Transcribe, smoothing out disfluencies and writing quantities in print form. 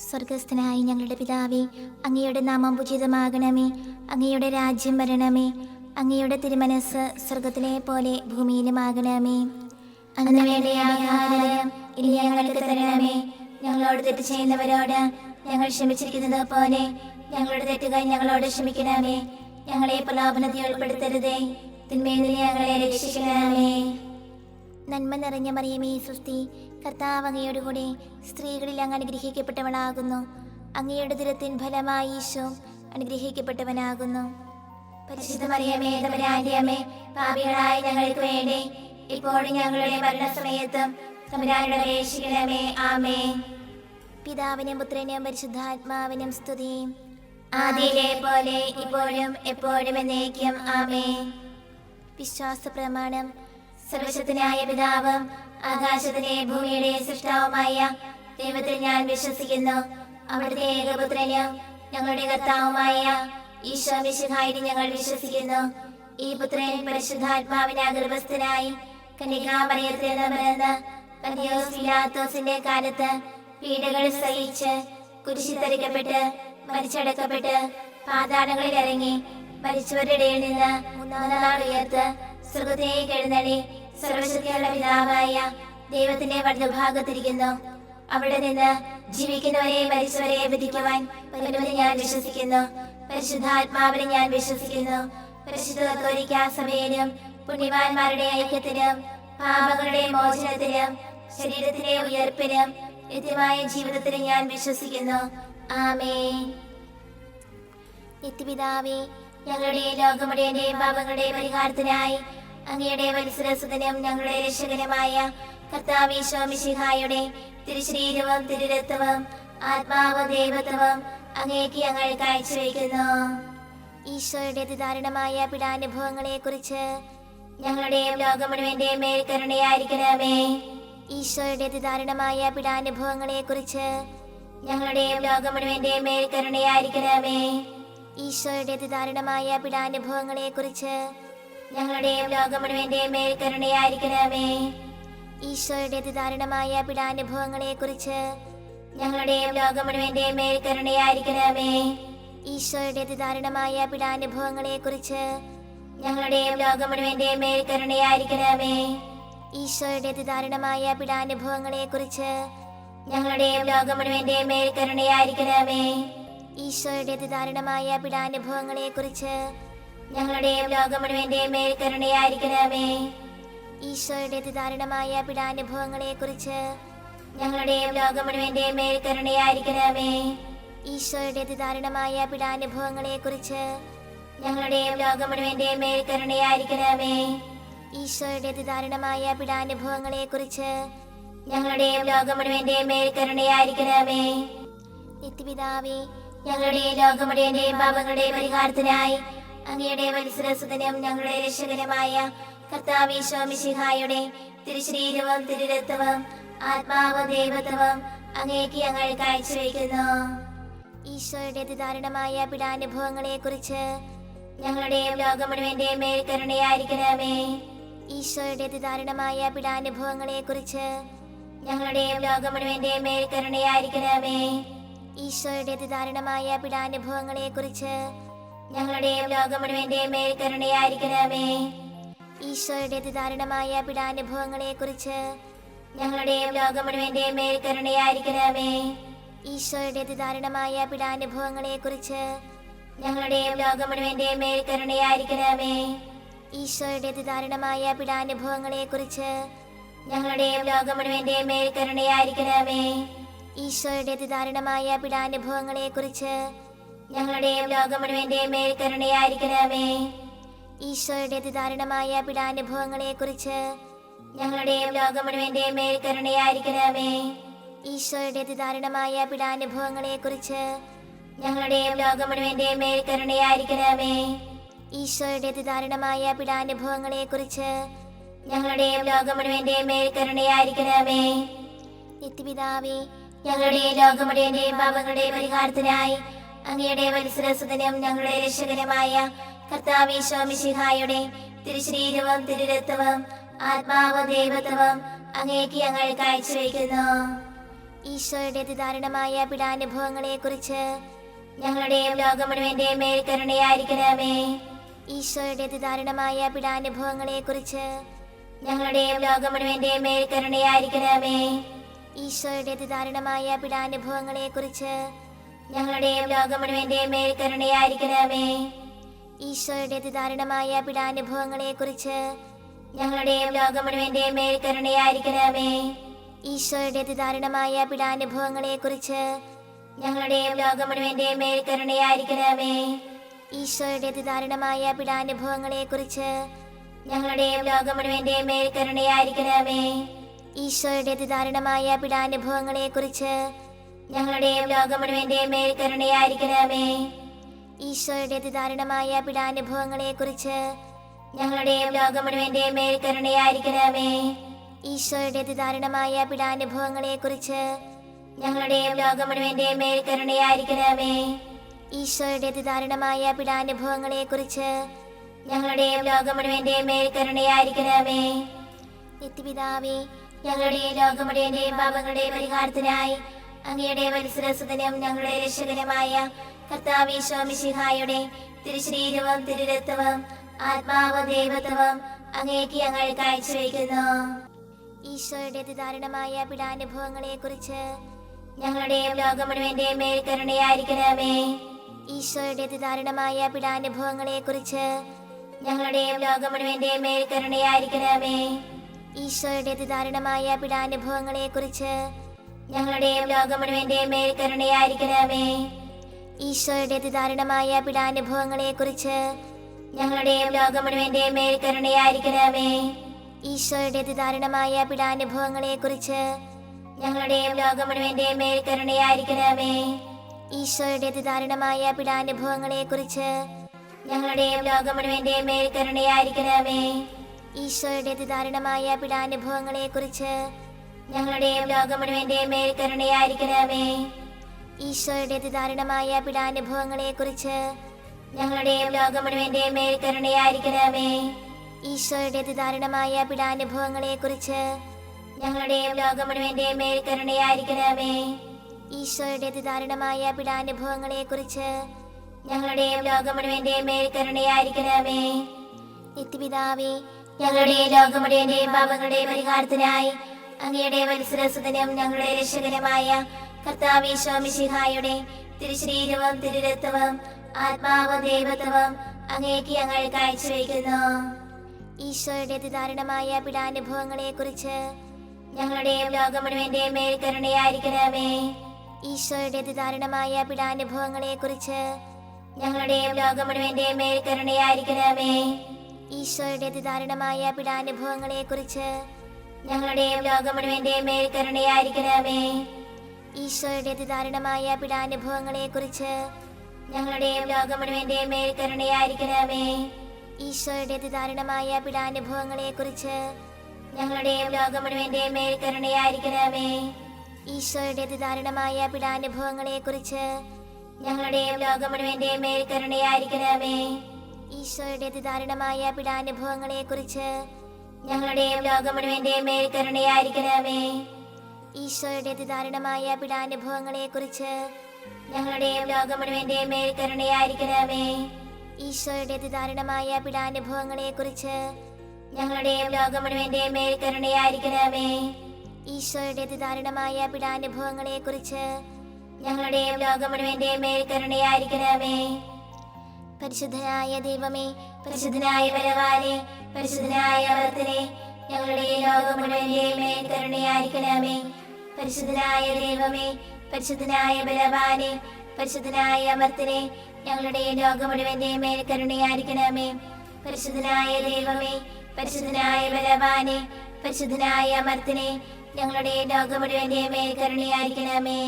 സ്വർഗസ്ഥനായ ഞങ്ങളുടെ പിതാവേ, അങ്ങയുടെ നാമം ഉചിതമാകണമേ. അങ്ങയുടെ രാജ്യം വരണമേ. അങ്ങയുടെ തിരുമനസ് സ്വർഗത്തിലെ പോലെ ഭൂമിയിലുമാകണമേ. അന്ന് വേണ്ട ആഹാരം ഇനി ഞങ്ങൾക്ക് തരണമേ. ഞങ്ങളോട് തെറ്റ് ചെയ്യുന്നവരോട് ഞങ്ങൾ ക്ഷമിച്ചിരിക്കുന്നത് പോലെ ഞങ്ങളുടെ തെറ്റുകൾ ഞങ്ങളോട് ക്ഷമിക്കണമേ. ഞങ്ങളെ പ്രലോഭനത്തിൽ ഉൾപ്പെടുത്തരുതേ, തിന്മയിൽ നിന്ന് ഞങ്ങളെ രക്ഷിക്കണമേ. നന്മ നിറഞ്ഞ മറിയമേ, സ്വസ്തി, കർത്താവ് അങ്ങയോടുകൂടെ സ്ത്രീകളിൽ അങ്ങ് അനുഗ്രഹിക്കപ്പെട്ടവനാകുന്നു. അങ്ങയുടെ ദുരത്തിൻ ഫലമായി ഈശോ അനുഗ്രഹിക്കപ്പെട്ടവനാകുന്നു. പരിശുദ്ധ മറിയമേ, തമ്പുരാന്റെ അമ്മേ, പാപികളായ ഞങ്ങൾക്ക് വേണ്ടി ഇപ്പോഴും ഞങ്ങളുടെ മരണസമയത്തും തമ്പുരാനോട് അപേക്ഷിക്കണമേ. ആമേൻ. പിതാവിനും പുത്രനും പരിശുദ്ധാത്മാവിനും സ്തുതി, ആദിയിലെ പോലെ ഇപ്പോഴും എപ്പോഴും എന്നേക്കും. ആമേൻ. വിശ്വാസ പ്രമാണം. സർവശക്തനായ പിതാവും ആകാശത്തിലെ ഭൂമിയുടെ സൃഷ്ടാവുമായ ദൈവത്തിൽ ഞാൻ വിശ്വസിക്കുന്നു. അവിടുത്തെ ഏകപുത്രനും ഞങ്ങളുടെ കർത്താവുമായ ഈശോ മിശിഹായിൽ ഞങ്ങൾ വിശ്വസിക്കുന്നു. ഈ പുത്രൻ പരിശുദ്ധാത്മാവിനാൽ ഗർഭസ്ഥനായി കന്യകാമറിയത്തിൽ നിന്ന് പിറന്ന് പന്തിയോസ് പിലാത്തോസിന്റെ കാലത്ത് പീഡകൾ സഹിച്ച് കുരിശിൽ തറയ്ക്കപ്പെട്ട് മരിച്ചടക്കപ്പെട്ട് പാതാളങ്ങളിൽ ഇറങ്ങി മരിച്ചവരുടെ ഇടയിൽ നിന്ന് മൂന്നാം നാൾ ഉയർത്ത് സ്വർഗ്ഗത്തിലേക്ക് എഴുന്നള്ളി സർവശക്തിയുള്ള പിതാവായ ദൈവത്തിന്റെ വലതുഭാഗത്തിരിക്കുന്നു. അവിടെ നിന്ന് ജീവിക്കുന്നവരെ മരിച്ചവരെ വിധിക്കുവാൻ വരുമെന്ന് ഞാൻ വിശ്വസിക്കുന്നു. പരിശുദ്ധാത്മാവിനെ ഞാൻ വിശ്വസിക്കുന്നു. പരിശുദ്ധ കത്തോലിക്കാ സഭയിലും പുണ്യവാന്മാരുടെ ഐക്യത്തിലും പാപങ്ങളുടെ മോചനത്തിലും ശരീരത്തിലെ ഉയർപ്പിനും നിത്യമായ ജീവിതത്തിലും ഞാൻ വിശ്വസിക്കുന്നു. ആമേൻ. നിത്യപിതാവേ, ഞങ്ങളുടെ ലോകമുടേന്റെയും പാപങ്ങളുടെ പരിഹാരത്തിനായി അങ്ങയുടെ വത്സരസുതനും ഞങ്ങളുടെ രക്ഷകനുമായ കർത്താവ് ഈശോ മിശിഹായുടെ തിരുശരീരവും തിരുരക്തവും ആത്മാവും ദൈവത്വവും അങ്ങേക്ക് ഞങ്ങൾ കാഴ്ചവെക്കുന്നു. ഈശോയുടെ അതിദാരുണമായ പീഡാനുഭവങ്ങളെ കുറിച്ച് ഞങ്ങളുടെയും ലോകം മുഴുവന്റെയും മേൽ കരുണയായിരിക്കണമേ. ഈശോയുടെ അതിദാരുണമായ പീഡാനുഭവങ്ങളെ കുറിച്ച് ഞങ്ങളുടെയും ലോകം മുഴുവന്റെയും മേൽ കരുണയായിരിക്കണമേ. ഈശോയുടെ അതിദാരുണമായ പീഡാനുഭവങ്ങളെ കുറിച്ച് ഞങ്ങളുടെയും ലോകം മുഴുവന്റെയും മേൽ കരുണയായിരിക്കണമേ. ഈശോയുടെ അതിദാരുണമായ പീഡാനുഭവങ്ങളെ കുറിച്ച് ഞങ്ങളുടെയും ലോകം മുഴുവന്റെയും മേൽ കരുണയായിരിക്കണമേ. ഈശോയുടെ അതിദാരുണമായ പീഡാനുഭവങ്ങളെ കുറിച്ച് ഞങ്ങളുടെയും ലോകം മുഴുവന്റെയും മേൽ കരുണയായിരിക്കണമേ. ഈശോയുടെ അതിദാരുണമായ പീഡാനുഭവങ്ങളെ കുറിച്ച് ഞങ്ങളുടെയും ലോകം മുഴുവന്റെയും മേൽ കരുണയായിരിക്കണമേ. ഈശോയുടെ അതിദാരുണമായ പീഡാനുഭവങ്ങളെ കുറിച്ച് ഞങ്ങളുടെയും ലോകം മുഴുവന്റെയും മേൽ കരുണയായിരിക്കണമേ. ഈശോയുടെ അതിദാരുണമായ പീഡാനുഭവങ്ങളെ കുറിച്ച് ഞങ്ങളുടെയും ലോകം മുഴുവന്റെയും മേൽ കരുണയായിരിക്കണമേ. ഈശോയുടെ അതിദാരുണമായ പീഡാനുഭവങ്ങളെ കുറിച്ച് ഞങ്ങളുടെയും ലോകം മുഴുവന്റെയും മേൽ കരുണയായിരിക്കണമേ. ഈശോയുടെ അതിദാരുണമായ പീഡാനുഭവങ്ങളെ കുറിച്ച് ഞങ്ങളുടെയും ലോകം മുഴുവന്റെയും മേൽ കരുണയായിരിക്കണമേ. നിത്യപിതാവേ, ഞങ്ങളുടെ ലോകം മുഴുവന്റെയും പാപങ്ങളുടെ പരിഹാരത്തിനായി അങ്ങയുടെ വത്സരസുതനും ഞങ്ങളുടെ രക്ഷകനുമായ കർത്താവ് ഈശോ മിശിഹായുടെ തിരുശരീരവും തിരുരക്തവും ആത്മാവും ദൈവത്വവും അങ്ങേക്ക് ഞങ്ങൾ കാഴ്ചവെക്കുന്നു. ഈശോയുടെ അതിദാരുണമായ പീഡാനുഭവങ്ങളെ കുറിച്ച് ഞങ്ങളുടെയും ലോകം മുഴുവന്റെയും മേൽ കരുണയായിരിക്കണമേ. ഈശോയുടെ അതിദാരുണമായ പീഡാനുഭവങ്ങളെ കുറിച്ച് ഞങ്ങളുടെയും ലോകം മുഴുവന്റെയും മേൽ കരുണയായിരിക്കണമേ. ഈശോയുടെ അതിദാരുണമായ പീഡാനുഭവങ്ങളെ കുറിച്ച് ഞങ്ങളുടെയും ലോകം മുഴുവന്റെയും മേൽ കരുണയായിരിക്കണമേ. ഈശോയുടെ അതിദാരുണമായ പീഡാനുഭവങ്ങളെ കുറിച്ച് ഞങ്ങളുടെയും ലോകം മുഴുവന്റെയും മേൽ കരുണയായിരിക്കണമേ. ഈശോയുടെ അതിദാരുണമായ പീഡാനുഭവങ്ങളെ കുറിച്ച് ഞങ്ങളുടെയും ലോകം മുഴുവന്റെയും മേൽ കരുണയായിരിക്കണമേ. ഈശോയുടെ അതിദാരുണമായ പീഡാനുഭവങ്ങളെ കുറിച്ച് ഞങ്ങളുടെയും ലോകം മുഴുവന്റെയും മേൽ കരുണയായിരിക്കണമേ. ഈശോയുടെ അതിദാരുണമായ പീഡാനുഭവങ്ങളെ കുറിച്ച് ഞങ്ങളുടെയും ലോകം മുഴുവന്റെയും മേൽ കരുണയായിരിക്കണമേ. ഈശോയുടെ അതിദാരുണമായ പീഡാനുഭവങ്ങളെ കുറിച്ച് ഞങ്ങളുടെയും ലോകം മുഴുവന്റെയും മേൽ കരുണയായിരിക്കണമേ. ഈശോയുടെ അതിദാരുണമായ പീഡാനുഭവങ്ങളെ കുറിച്ച് ഞങ്ങളുടെയും ലോകം മുഴുവന്റെയും മേൽ കരുണയായിരിക്കണമേ. ഈശോയുടെ അതിദാരുണമായ പീഡാനുഭവങ്ങളെ കുറിച്ച് ഞങ്ങളുടെയും ലോകം മുഴുവന്റെയും മേൽ കരുണയായിരിക്കണമേ. നിത്യപിതാവേ, ഞങ്ങളുടെ ലോകം മുഴുവന്റെയും പാപങ്ങളുടെ പരിഹാരത്തിനായി അങ്ങയുടെ വത്സരസുതനും ഞങ്ങളുടെ രക്ഷകനുമായ കർത്താവ് ഈശോ മിശിഹായുടെ തിരുശരീരവും തിരുരക്തവും ആത്മാവും ദൈവത്വവും അങ്ങേക്ക് ഞങ്ങൾ കാഴ്ചവെക്കുന്നു. ഈശോയുടെ അതിദാരുണമായ പീഡാനുഭവങ്ങളെക്കുറിച്ച് ഞങ്ങളുടെയും ലോകം മുഴുവന്റെയും മേൽ കരുണയായിരിക്കണമേ. ഈശോയുടെ അതിദാരുണമായ പീഡാനുഭവങ്ങളെക്കുറിച്ച് ഞങ്ങളുടെയും ലോകം മുഴുവന്റെയും മേൽ കരുണയായിരിക്കണമേ. ഈശോയുടെ അതിദാരുണമായ പീഡാനുഭവങ്ങളെക്കുറിച്ച് ഞങ്ങളുടെയും ലോകം മുഴുവന്റെയും മേൽ കരുണയായിരിക്കണമേ. ഈശോയുടെ അതിദാരുണമായ പീഡാനുഭവങ്ങളെക്കുറിച്ച് ഞങ്ങളുടെയും ലോകം മുഴുവന്റെയും മേൽ കരുണയായിരിക്കണമേ. ഈശോയുടെ അതിദാരുണമായ പീഡാനുഭവങ്ങളെക്കുറിച്ച് ഞങ്ങളുടെയും ലോകം മുഴുവന്റെയും മേൽ കരുണയായിരിക്കണമേ. ഈശോയുടെ അതിദാരുണമായ പീഡാനുഭവങ്ങളെക്കുറിച്ച് ഞങ്ങളുടെയും ലോകം മുഴുവന്റെയും മേൽ കരുണയായിരിക്കണമേ. ഈശോയുടെ അതിദാരുണമായ പീഡാനുഭവങ്ങളെക്കുറിച്ച് ഞങ്ങളുടെയും ലോകം മുഴുവന്റെയും മേൽ കരുണയായിരിക്കണമേ. ഈശോയുടെ അതിദാരുണമായ പീഡാനുഭവങ്ങളെക്കുറിച്ച് ഞങ്ങളുടെയും ലോകം മുഴുവന്റെയും മേൽ കരുണയായിരിക്കണമേ. ഈശോയുടെ അതിദാരുണമായ പീഡാനുഭവങ്ങളെക്കുറിച്ച് ഞങ്ങളുടെയും ലോകം മുഴുവന്റെയും മേൽ കരുണയായിരിക്കണമേ. ഈശോയുടെ അതിദാരുണമായ പീഡാനുഭവങ്ങളെക്കുറിച്ച് ഞങ്ങളുടെയും ലോകം മുഴുവന്റെയും മേൽ കരുണയായിരിക്കണമേ. നിത്യപിതാവേ, ഞങ്ങളുടെയും ലോകം മുഴുവന്റെയും പാപങ്ങളുടെ പരിഹാരത്തിനായി അങ്ങയുടെ വത്സരസുതനും ഞങ്ങളുടെ രക്ഷകനുമായ കർത്താവ് ഈശോ മിശിഹായുടെ തിരുശരീരവും തിരുരക്തവും ആത്മാവും ദൈവത്വവും അങ്ങേക്ക് ഞങ്ങൾ കാഴ്ചവെക്കുന്നു. ഈശോയുടെ അതിദാരുണമായ പീഡാനുഭവങ്ങളെക്കുറിച്ച് ഞങ്ങളുടെയും ലോകം മുഴുവന്റെയും മേൽ കരുണയായിരിക്കണമേ. ഈശോയുടെ അതിദാരുണമായ പീഡാനുഭവങ്ങളെക്കുറിച്ച് ഞങ്ങളുടെയും ലോകം മുഴുവന്റെയും മേൽ കരുണയായിരിക്കണമേ. ഈശോയുടെ അതിദാരുണമായ പീഡാനുഭവങ്ങളെക്കുറിച്ച് ഞങ്ങളുടെയും ലോകം മുഴുവന്റെയും മേൽ കരുണയായിരിക്കണമേ. ഈശോയുടെ അതിദാരുണമായ പീഡാനുഭവങ്ങളെക്കുറിച്ച് ഞങ്ങളുടെയും ലോകം മുഴുവന്റെയും മേൽ കരുണയായിരിക്കണമേ. ഈശോയുടെ അതിദാരുണമായ പീഡാനുഭവങ്ങളെക്കുറിച്ച് ഞങ്ങളുടെയും ലോകം മുഴുവന്റെയും മേൽ കരുണയായിരിക്കണമേ. ഈശോയുടെ അതിദാരുണമായ പീഡാനുഭവങ്ങളെക്കുറിച്ച് ഞങ്ങളുടെയും ലോകം മുഴുവന്റെയും മേൽ കരുണയായിരിക്കണമേ. ഈശോയുടെ അതിദാരുണമായ പീഡാനുഭവങ്ങളെക്കുറിച്ച് ഞങ്ങളുടെയും ലോകം മുഴുവന്റെയും മേൽ കരുണയായിരിക്കണമേ. ഈശോയുടെ അതിദാരുണമായ പീഡാനുഭവങ്ങളെക്കുറിച്ച് ഞങ്ങളുടെയും ലോകം മുഴുവന്റെയും മേൽ കരുണയായിരിക്കണമേ. ഈശോയുടെ അതിദാരുണമായ പീഡാനുഭവങ്ങളെക്കുറിച്ച് ഞങ്ങളുടെയും ലോകം മുഴുവന്റെയും മേൽ കരുണയായിരിക്കണമേ. ഈശോയുടെ അതിദാരുണമായ പീഡാനുഭവങ്ങളെക്കുറിച്ച് ഞങ്ങളുടെയും ലോകം മുഴുവന്റെയും മേൽ കരുണയായിരിക്കണമേ. നിത്യപിതാവേ, ഞങ്ങളുടെയും ലോകം മുഴുവന്റെയും പാപങ്ങളുടെ പരിഹാരത്തിനായി അങ്ങയുടെ വത്സരസുതനും ഞങ്ങളുടെ രക്ഷകനുമായ കർത്താവ് ഈശോ മിശിഹായുടെ തിരുശരീരവും തിരുരക്തവും ആത്മാവും ദൈവത്വവും അങ്ങേക്ക് ഞങ്ങൾ കാഴ്ചവെക്കുന്നു. ഈശോയുടെ അതിദാരുണമായ പീഡാനുഭവങ്ങളെക്കുറിച്ച് ഞങ്ങളുടെയും ലോകം മുഴുവന്റെയും മേൽ കരുണയായിരിക്കണമേ. ഈശോയുടെ അതിദാരുണമായ പീഡാനുഭവങ്ങളെക്കുറിച്ച് ഞങ്ങളുടെയും ലോകം മുഴുവന്റെയും മേൽ കരുണയായിരിക്കണമേ. ഈശോയുടെ അതിദാരുണമായ പീഡാനുഭവങ്ങളെക്കുറിച്ച് ഞങ്ങളുടെയും ലോകം മുഴുവന്റെയും മേൽ കരുണയായിരിക്കണമേ. ഈശോയുടെ അതിദാരുണമായ പീഡാനുഭവങ്ങളെക്കുറിച്ച് ഞങ്ങളുടെയും ലോകം മുഴുവന്റെയും മേൽ കരുണയായിരിക്കണമേ. ഈശോയുടെ അതിദാരുണമായ പീഡാനുഭവങ്ങളെക്കുറിച്ച് ഞങ്ങളുടെയും ലോകം മുഴുവന്റെയും മേൽ കരുണയായിരിക്കണമേ. ഈശോയുടെ അതിദാരുണമായ പീഡാനുഭവങ്ങളെക്കുറിച്ച് ഞങ്ങളുടെയും ലോകം മുഴുവന്റെയും മേൽ കരുണയായിരിക്കണമേ. ഈശോയുടെ അതിദാരുണമായ പീഡാനുഭവങ്ങളെക്കുറിച്ച് ഞങ്ങളുടെയും ലോകം മുഴുവന്റെയും മേൽ കരുണയായിരിക്കണമേ. ഈശോയുടെ അതിദാരുണമായ പീഡാനുഭവങ്ങളെക്കുറിച്ച് ഞങ്ങളുടെയും ലോകം മുഴുവന്റെയും മേൽ കരുണയായിരിക്കണമേ. ഈശോയുടെ അതിദാരുണമായ പീഡാനുഭവങ്ങളെക്കുറിച്ച് ഞങ്ങളുടെയും ലോകം മുഴുവന്റെയും മേൽ കരുണയായിരിക്കണമേ. ഈശോയുടെ അതിദാരുണമായ പീഡാനുഭവങ്ങളെക്കുറിച്ച് ഞങ്ങളുടെയും ലോകം മുഴുവന്റെയും മേൽ കരുണയായിരിക്കണമേ. പരിശുദ്ധനായ ദൈവമേ, പരിശുദ്ധനായ ബലവാനേ, പരിശുദ്ധനായ അമർത്തനേ, ഞങ്ങളുടെ ലോകം മുഴുവന്റെയും മേൽ കരുണയായിരിക്കണമേ. പരിശുദ്ധനായ ദൈവമേ, പരിശുദ്ധനായ ബലവാനേ, പരിശുദ്ധനായ അമർത്തനേ, ഞങ്ങളുടെ ലോകം മുഴുവന്റെയും മേൽ കരുണയായിരിക്കണമേ. പരിശുദ്ധനായ ദൈവമേ, പരിശുദ്ധനായ ബലവാനേ, പരിശുദ്ധനായ അമർത്തനേ, ഞങ്ങളുടെ ലോകം മുഴുവന്റെയും മേൽ കരുണയായിരിക്കണമേ.